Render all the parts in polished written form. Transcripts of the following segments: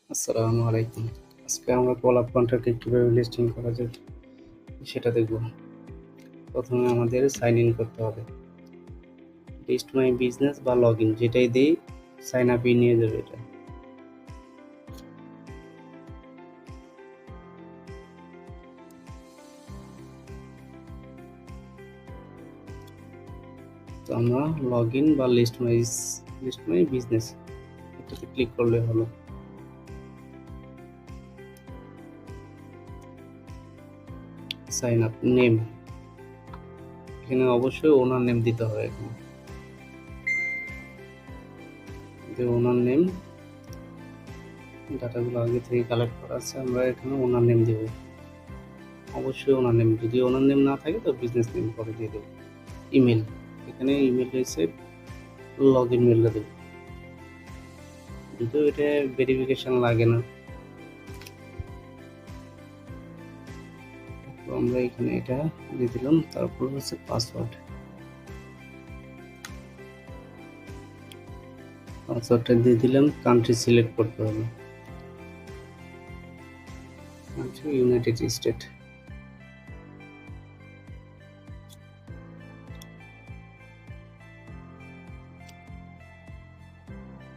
আসসালামু আলাইকুম। আজকে আমরা কলাপ কন্ট্রাক্টে কিভাবে লিস্টিং করা যায় সেটা দেখব। প্রথমে আমাদের সাইন ইন করতে হবে। লিস্ট মাই বিজনেস বা লগ ইন যেটাই দিই সাইন আপে নিয়ে যাবে এটা। তো আমরা লগ ইন বা লিস্ট মাই বিজনেস এটাতে ক্লিক করলে হলো। সাইন আপ নেম, এখানে অবশ্যই ওনার নেম দিতে হবে। এখানে ওনার নেম ডাটাগুলো আগে থেকে কালেক্ট করা আছে, আমরা এখানে ওনার নেম দেব। অবশ্যই ওনার নেম, যদি ওনার নেম না থাকে তো বিজনেস নেম পরে দিয়ে দেবো। ইমেল, এখানে ইমেল হয়েছে লগ ইন মেলটা দেবো, যদিও এটা ভেরিফিকেশন লাগে না। তো আমরা এখানে এটা দিয়ে দিলাম। তারপর হচ্ছে পাসওয়ার্ডটা দিয়ে দিলাম। কান্ট্রি সিলেক্ট করতে হবে, ইউনাইটেড স্টেট।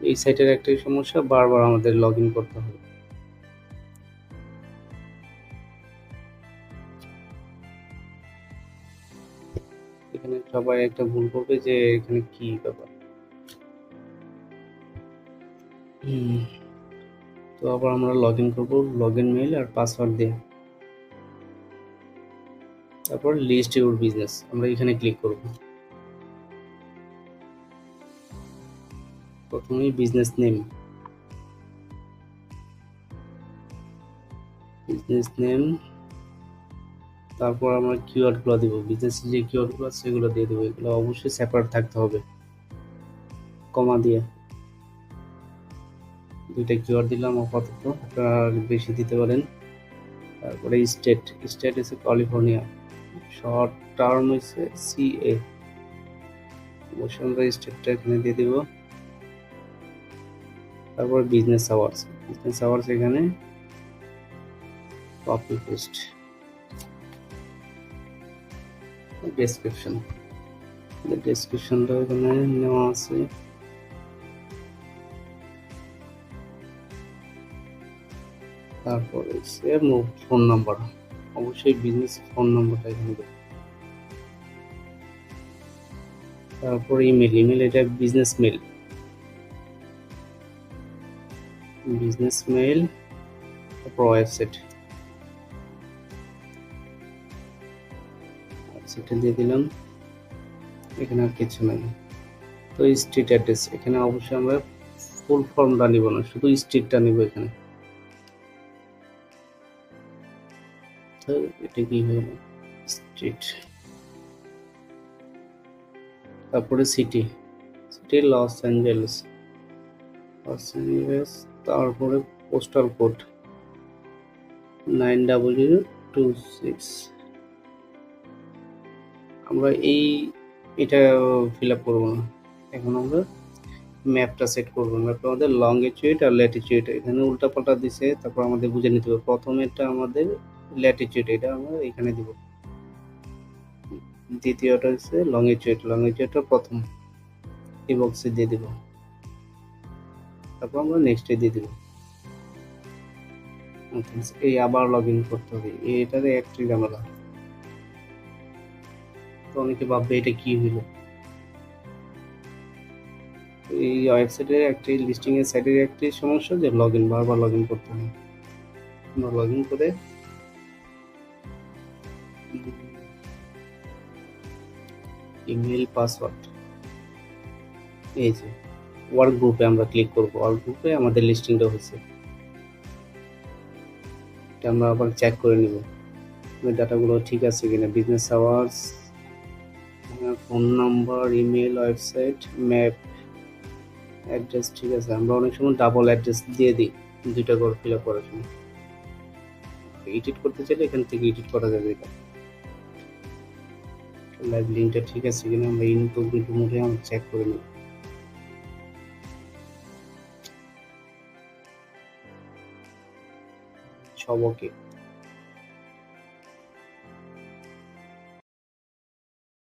এই সাইটের একটাই সমস্যা, বারবার আমাদের লগ ইন করতে হবে। এখানে সবাই একটা ভুল করবে যে এখানে কি ব্যাপার। তো আবার আমরা লগ ইন করবো, লগ ইন মেইল আর পাসওয়ার্ড দিয়ে। তারপর লিস্ট ইউর বিজনেস আমরা এখানে ক্লিক করব। প্রথমেই বিজনেস নেম, তারপর আমরা কিওয়ার্ডগুলো দিব, বিজনেসের যে কিওয়ার্ডগুলো আছে সেগুলো দিয়ে দেবো। এগুলো অবশ্যই সেপারেট থাকতে হবে, কমা দিয়ে। দুইটা কিওয়ার্ড দিলাম আপাতত, আপনারা বেশি দিতে পারেন। তারপরে স্টেট হচ্ছে ক্যালিফোর্নিয়া, শর্ট টার্ম হচ্ছে সিএ, অবশ্যই আমরা স্টেটটা এখানে দিয়ে দেব। তারপর বিজনেস আওয়ার্স এখানে কপি পেস্ট। ডেসক্রিপশনটা এখানে নেওয়া আছে। তারপর হচ্ছে ফোন নাম্বার, অবশ্যই বিজনেস ফোন নাম্বারটা এখানে দেবো। তারপর ইমেল এটা বিজনেস মেল, তারপর ওয়েবসাইটটা দিয়ে দিলাম। এখানে আর কিছু নাই। তো স্ট্রিট অ্যাড্রেস, এখানে অবশ্যই আমরা ফুল ফর্মটা নিব না, শুধু স্ট্রিটটা নিব এখানে। তো এটা কি হলো, স্ট্রিট। তারপরে সিটি লস অ্যাঞ্জেলেস, তারপরে পোস্টাল কোড 90026। আমরা এটা ফিল আপ করবো না, এখন আমরা ম্যাপটা সেট করবো। ম্যাপটা আমাদের লংগিটিউড আর ল্যাটিটিউড এখানে উল্টাপাল্টা দিছে, তারপর আমাদের বুঝে নিতে হবে। প্রথমেরটা আমাদের ল্যাটিটিউড, এটা আমরা এখানে দিব। দ্বিতীয়টা হচ্ছে লংগিটিউডটা প্রথম এই বক্সে দিয়ে দিব। তারপর আমরা নেক্সটে দিয়ে দিব। এই আবার লগ ইন করতে হবে, এটাতে একটি ঝামেলা। তো অনেকে ভাববে এটা কি হইলো। এই ওয়েবসাইটের একটি লিস্টিং এর সাইটের একটি সমস্যা যে লগ ইন, বারবার লগ ইন করতে হয়। আমরা লগ ইন করে ইমেল পাসওয়ার্ড, এই যে ওয়ার্ক গ্রুপে আমরা ক্লিক করব। ওয়ার্ক গ্রুপে আমাদের লিস্টিংটা হয়েছে, এটা আমরা আবার চেক করে নিব ডাটাগুলো ঠিক আছে কিনা। Business hours, phone number, email, website, map, address ঠিক আছে। আমরা অনেক সময় ডাবল অ্যাড্রেস দিয়ে দিই দুইটা করে ফিল আপ করার সময়। এডিট করতে চাইলে এখান থেকে এডিট করা যাবে। এটা লাইভ লিঙ্কটা ঠিক আছে কিনা আমরা ইনকগনিটো মোডে আমরা চেক করে নিই। সব ওকে।